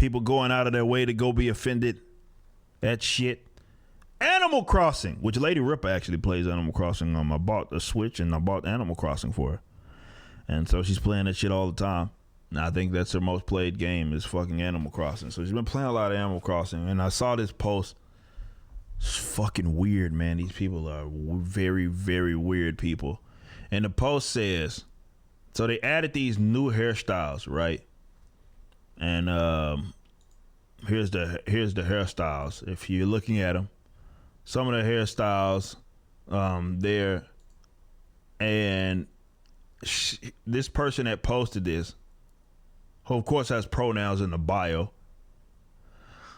People going out of their way to go be offended at shit. Animal Crossing, which Lady Ripper actually plays Animal Crossing. I bought a Switch and I bought Animal Crossing for her. And so she's playing that shit all the time. And I think that's her most played game is fucking Animal Crossing. So she's been playing a lot of Animal Crossing. And I saw this post. It's fucking weird, man. These people are very, very weird people. And the post says, so they added these new hairstyles, right? And here's the hairstyles. If you're looking at them, some of the hairstyles there, and this person that posted this, who of course has pronouns in the bio,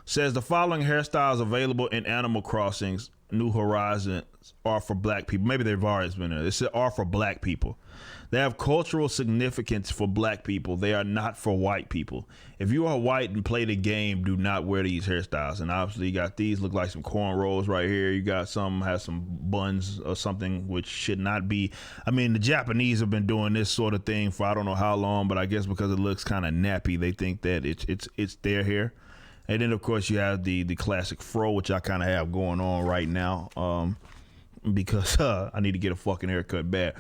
says the following hairstyles available in Animal Crossing's New Horizons are for black people. Maybe they've always been there. They said are for black people. They have cultural significance for black people. They are not for white people. If you are white and play the game, do not wear these hairstyles. And obviously you got these look like some cornrows right here. You got some has some buns or something, which should not be. I mean, the Japanese have been doing this sort of thing for I don't know how long, but I guess because it looks kind of nappy, they think that it's their hair. And then of course you have the classic fro, which I kind of have going on right now, because I need to get a fucking haircut bad.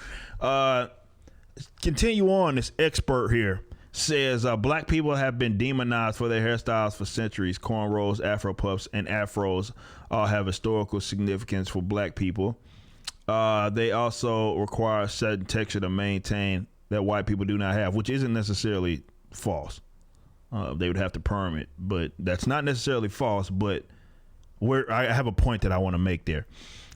Continue on. This expert here says black people have been demonized for their hairstyles for centuries. Cornrows, afro puffs, and afros all have historical significance for black people. They also require a certain texture to maintain that white people do not have, which isn't necessarily false. They would have to perm it, but that's not necessarily false. But I have a point that I want to make there.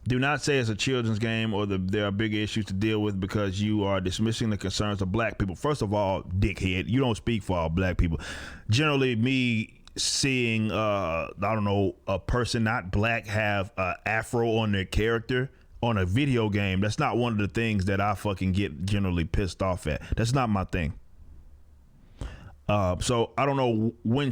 Do not say it's a children's game or there are bigger issues to deal with because you are dismissing the concerns of black people. First of all, dickhead, you don't speak for all black people. Generally, me seeing, I don't know, a person not black have afro on their character on a video game, that's not one of the things that I fucking get generally pissed off at. That's not my thing. So I don't know when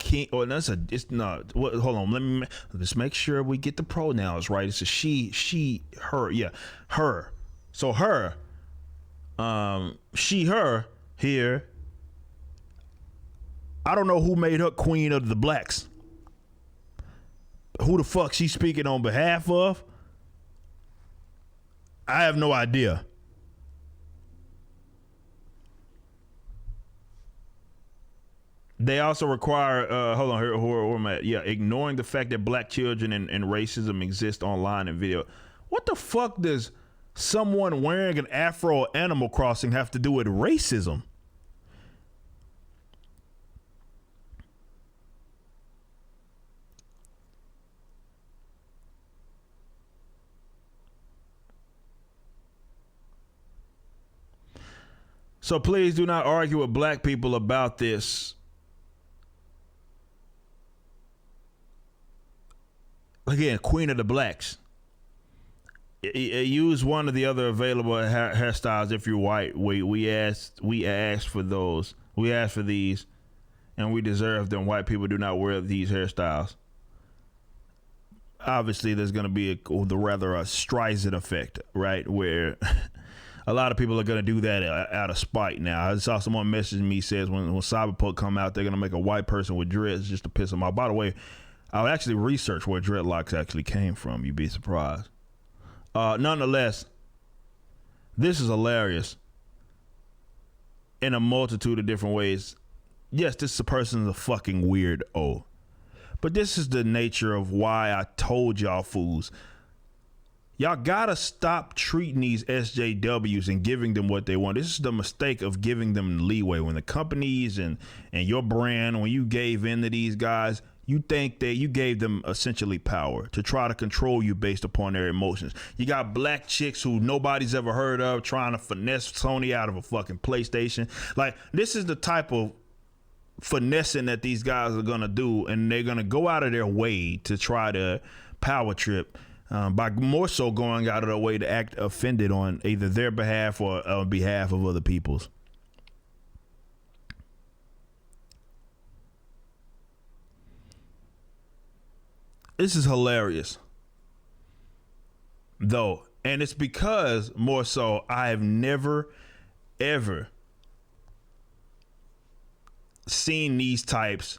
hold on. Let's make sure we get the pronouns right. It's a she, her. Yeah, her. So her, she, her here. I don't know who made her queen of the blacks. Who the fuck she's speaking on behalf of? I have no idea. They also require, hold on, here, where am I at? Yeah, ignoring the fact that black children and racism exist online and video. What the fuck does someone wearing an afro Animal Crossing have to do with racism? So please do not argue with black people about this. Again, queen of the blacks. Use one of the other available hairstyles if you're white. We asked for those. We asked for these, and we deserve them. White people do not wear these hairstyles. Obviously, there's going to be a Streisand effect, right? Where a lot of people are going to do that out of spite. Now, I saw someone message me says when Cyberpunk come out, they're going to make a white person with dreads just to piss them off. By the way, I'll actually research where dreadlocks actually came from. You'd be surprised. Nonetheless, this is hilarious in a multitude of different ways. Yes, this person is a fucking weirdo. But this is the nature of why I told y'all fools. Y'all gotta stop treating these SJWs and giving them what they want. This is the mistake of giving them leeway. When the companies and your brand, when you gave in to these guys, you think that you gave them essentially power to try to control you based upon their emotions. You got black chicks who nobody's ever heard of trying to finesse Sony out of a fucking PlayStation. Like, this is the type of finessing that these guys are gonna do, and they're gonna go out of their way to try to power trip by more so going out of their way to act offended on either their behalf or on behalf of other people's. This is hilarious, though, and it's because more so I have never, ever seen these types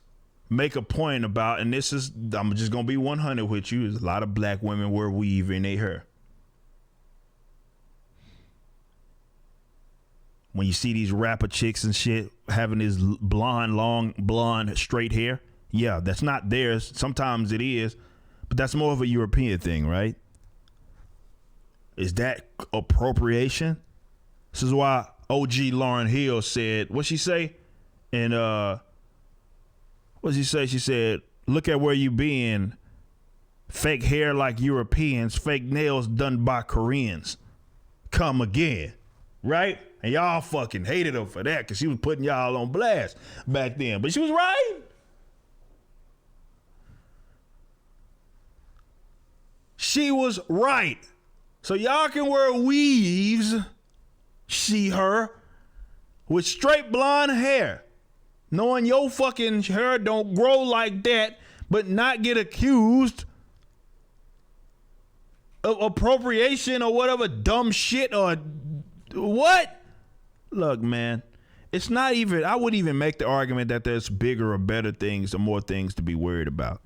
make a point about, and this is, I'm just gonna be 100 with you. There's a lot of black women wear weave in their hair. When you see these rapper chicks and shit having this long blonde straight hair, yeah, that's not theirs. Sometimes it is, but that's more of a European thing, right? Is that appropriation? This is why OG Lauryn Hill said, what'd she say? And what'd she say? She said, look at where you been. Fake hair like Europeans, fake nails done by Koreans. Come again, right? And y'all fucking hated her for that because she was putting y'all on blast back then. But she was right. She was right. So y'all can wear weaves, she, her, with straight blonde hair, knowing your fucking hair don't grow like that, but not get accused of appropriation or whatever dumb shit or what? Look, man, it's not even, I wouldn't even make the argument that there's bigger or better things or more things to be worried about.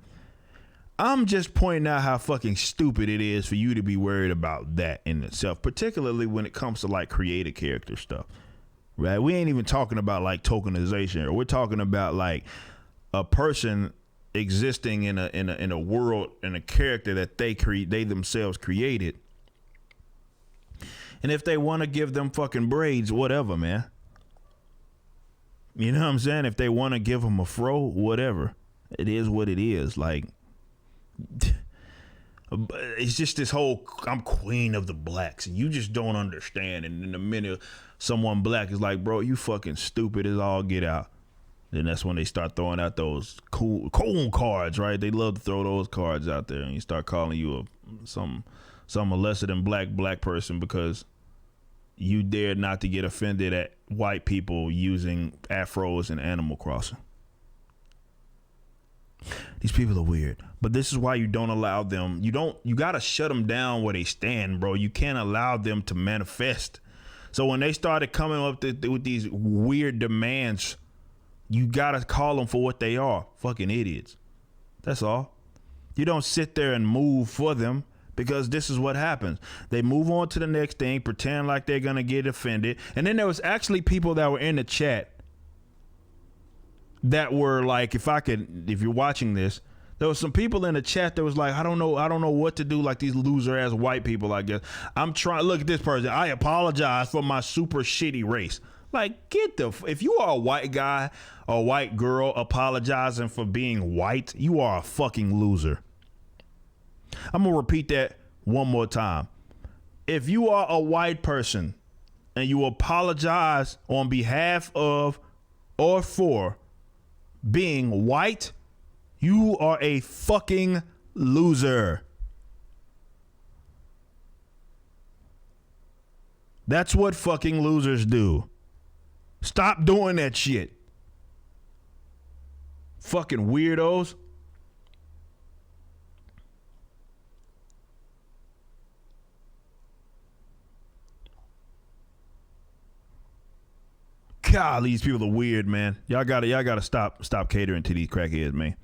I'm just pointing out how fucking stupid it is for you to be worried about that in itself, particularly when it comes to like creative character stuff, right? We ain't even talking about like tokenization, or we're talking about like a person existing in a world, in a character that they themselves created. And if they want to give them fucking braids, whatever, man. You know what I'm saying? If they want to give them a fro, whatever. It is what it is. Like, it's just this whole, I'm queen of the blacks, and you just don't understand. And in the minute someone black is like, bro, you fucking stupid as all get out, then that's when they start throwing out those cool cards, right? They love to throw those cards out there, and you start calling you some lesser than black person because you dared not to get offended at white people using afros in Animal Crossing. These people are weird, but this is why you don't allow them. You gotta shut them down where they stand, bro. You can't allow them to manifest. So when they started coming up with these weird demands, you gotta call them for what they are, fucking idiots. That's all. You don't sit there and move for them, because this is what happens. They move on to the next thing, pretend like they're gonna get offended, and then there was actually people that were in the chat that were like, if you're watching this, there was some people in the chat that was like, I don't know what to do, like these loser ass white people, I guess. I'm trying, look at this person, I apologize for my super shitty race. Like, if you are a white guy or white girl apologizing for being white, you are a fucking loser. I'm gonna repeat that one more time. If you are a white person and you apologize on behalf of or for being white, you are a fucking loser. That's what fucking losers do. Stop doing that shit. Fucking weirdos. God, these people are weird, man. Y'all gotta stop catering to these crackheads, man.